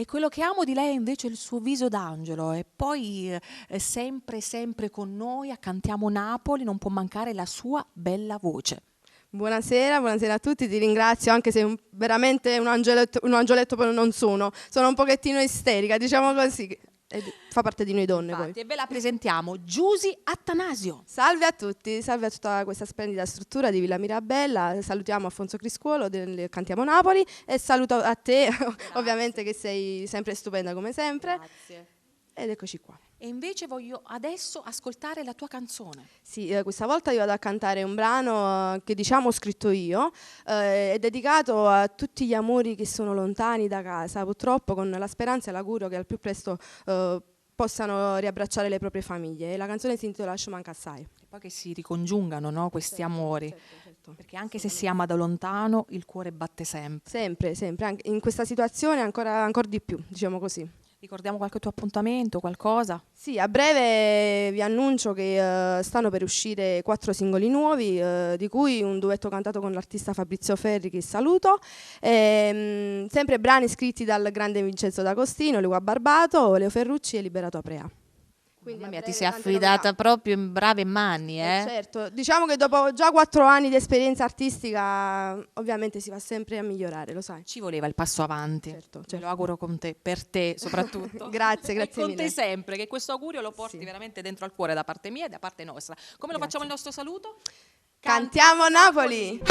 E quello che amo di lei è invece il suo viso d'angelo, e poi sempre con noi, accantiamo Napoli, non può mancare la sua bella voce. Buonasera a tutti, ti ringrazio, anche se veramente un angioletto poi non sono un pochettino isterica, diciamo così, fa parte di noi donne. Infatti, poi. e ve la presentiamo, Giusy Attanasio. Salve a tutti, salve a tutta questa splendida struttura di Villa Mirabella, salutiamo Afonso Criscuolo del Cantiamo Napoli e saluto a te, ovviamente, che sei sempre stupenda come sempre. Grazie. Ed eccoci qua. E invece voglio adesso ascoltare la tua canzone. Sì, questa volta io vado a cantare un brano che diciamo ho scritto io, è dedicato a tutti gli amori che sono lontani da casa, purtroppo, con la speranza e l'augurio che al più presto possano riabbracciare le proprie famiglie. E la canzone si intitola Ci manca assai. E poi che si ricongiungano, no, questi amori. Certo. Perché anche se si ama da lontano, il cuore batte sempre. Sempre, anche in questa situazione ancora di più, diciamo così. Ricordiamo qualche tuo appuntamento, qualcosa? Sì, a breve vi annuncio che stanno per uscire 4 singoli nuovi, di cui un duetto cantato con l'artista Fabrizio Ferri, che saluto, sempre brani scritti dal grande Vincenzo D'Agostino, Luca Barbato, Leo Ferrucci e Liberato Aprea. Mamma mia, ti sei affidata proprio in brave mani, Certo, diciamo che dopo già 4 anni di esperienza artistica ovviamente si va sempre a migliorare, lo sai. Ci voleva il passo avanti. Certo. Me lo auguro con te, per te soprattutto. Grazie e con mille. te sempre, che questo augurio lo porti veramente dentro al cuore da parte mia e da parte nostra. Come lo facciamo il nostro saluto? Cantiamo Napoli!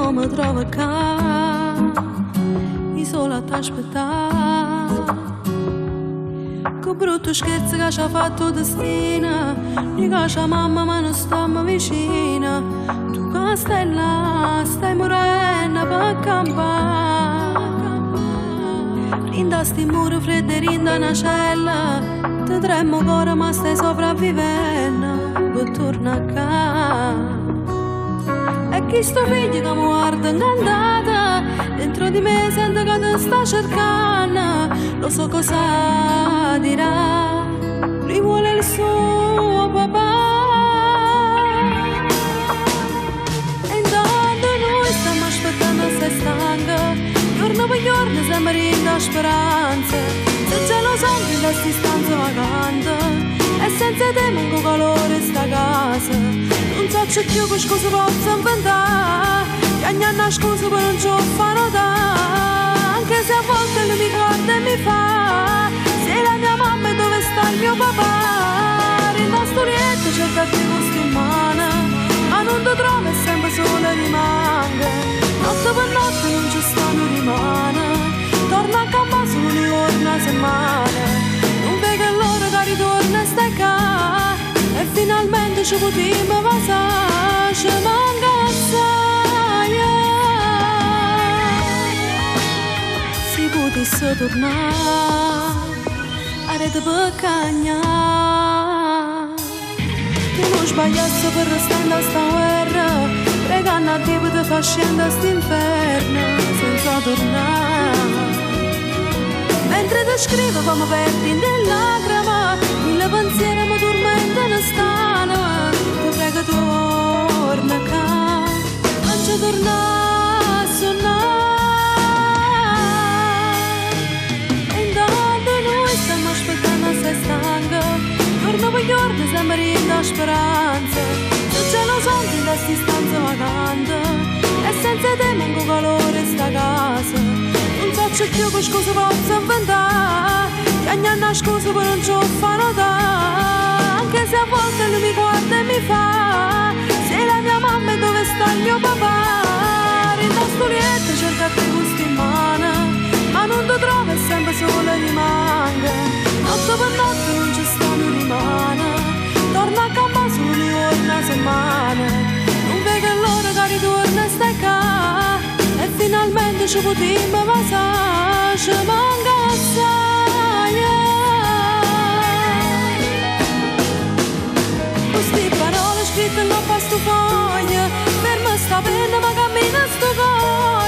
Mi trovo qua, isola t'aspettare. Che brutto scherzo che ci ha fatto destino, di casa mamma ma non stiamo vicina. Tu che stai là, stai morendo per campare. Rinda sti muri freddi, rinda una cella, ti tremo ancora ma stai sopravvivendo per tornare a casa. E chi sto figlio che mi guarda incantata, dentro di me sento che ti sta cercando. Lo so cosa dirà, lui vuole il suo papà. E intanto noi stiamo aspettando a sei stanca, giorno per giorno siamo rinda speranza. Se già lo senti da sti stanza vacante, e senza te manco calore sta casa. Non so più che scusa posso inventare, che ogni anno scusa per non ci fa notare. Anche se a volte lui mi guarda e mi fa, sei la mia mamma e dove sta il mio papà. Rinda storietto cerca di gusto in mano, ma non ti trovi e sempre sola rimanga. Notte per notte non ci stanno rimane, torna a campo solo un giorno una settimana. Non vedi che l'ora che ritorna e stai qua, e finalmente ci potremo passare, ci manca assai. Si potesse tornare, arrete per cagnare. Tu non sbagliassi per restare a sta guerra, pregando a Dio di far scendere a st'inferno senza tornare. Mentre ti scrivo come perdi in lacrime, mille pensieri mi tormentano stanno. Ti prego torna qua, non ci torna a suonare. E intanto noi stiamo aspettando a sei stanca, giorno per giorno siamo rinda speranza. Se c'è lo senti da sti stanza vacante, e senza te manco calore sta casa. Non so più che scusa posso inventare, che ogni anno scusa per non ci fa notare. Anche se a volte lui mi guarda e mi fa, sei la mia mamma e dove sta il mio papà. Rinda storietto cerca te gusto in mano, ma non ti trovi e sempre sola rimanga. Notte per notte non ci stanno rimane, torna a campo solo un giorno una settimana. Non vedi che l'ora che ritorna e stai qua, e finalmente ci potremo passare, ci manca assai. Queste parole scritte non fa sto foglie, ferma sta penna ma cammina sto cuore.